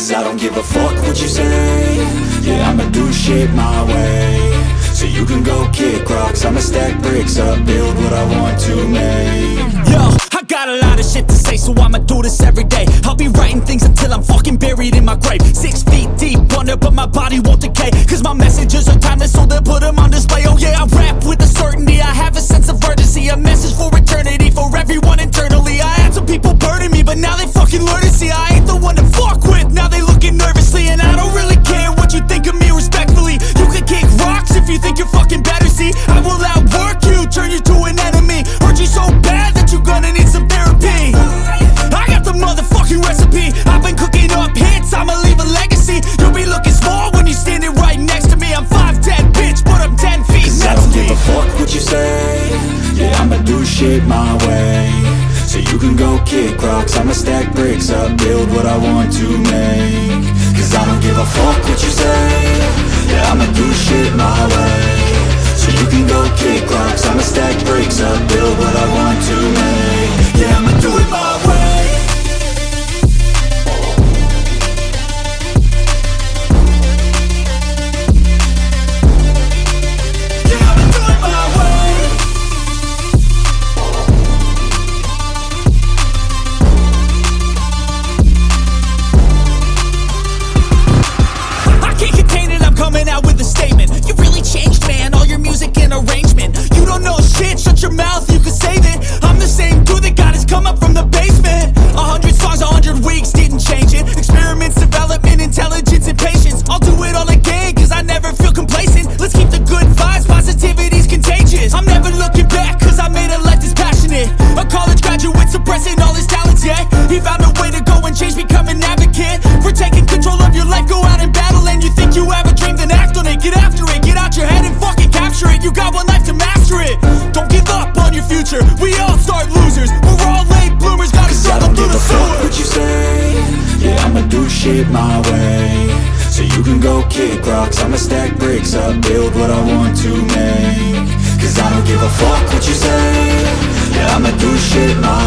Cause I don't give a fuck what you say. Yeah, I'ma do shit my way. So you can go kick rocks, I'ma stack bricks up, build what I want to make. Yo, I got a lot of shit to say, so I'ma do this every day. I'll be writing things until I'm fucking buried in my grave. 6 feet deep under, but my body won't decay. Cause my messages are timeless, so they'll put them on display. Oh yeah, I rap with a certainty, I have a sense of urgency. A message for eternity, for everyone internally. I had some people burning me, but now they fucking learn to see I ain't the one to fuck with, now they looking nervously. And I don't really care what you think of me, respectfully. You can kick rocks if you think you're fucking better, see. I will outwork you, turn you to an enemy. Hurt you so bad that you're gonna need some therapy. I got the motherfucking recipe, I've been cooking up hits, I'ma leave a legacy. You'll be looking small when you're standing right next to me. I'm 5'10", bitch, but I'm 10 feet next to me. I don't give a fuck what you say. Yeah, I'ma do shit my way. So you can go kick rocks, I'ma stack bricks up, build what I want to make. Cause I don't give a fuck what you say. Yeah, I'ma do shit my way. So you can go kick rocks, I'ma stack bricks up, build what I want to make. Yeah, I'ma do it my way. Coming out with a statement. You really changed, man, all your music and arrangement. You don't know shit, shut your mouth, you can save it. I'm the same dude that got his come up from the basement. 100 songs, 100 weeks, didn't change it. Experiments, development, intelligence, and patience. I'll do it all again, cause I never feel complacent. Let's keep the good vibes, positivity's contagious. I'm never looking back, cause I made a life that's passionate. A college graduate suppressing all his talents, yeah. He found a way to go and change, become an advocate. For taking control of your life, go out and battle. And you think you have a dream, then act on it. Get after it, get out your head and fucking capture it. You got one life to master it. Don't give up on your future, we all start losers. We're all late bloomers, gotta struggle through the sewer. What you say? Yeah, I'ma do shit my way. So you can go kick rocks, I'ma stack bricks up, build what I want to make. Cause I don't give a fuck what you say. Yeah, I'ma do shit my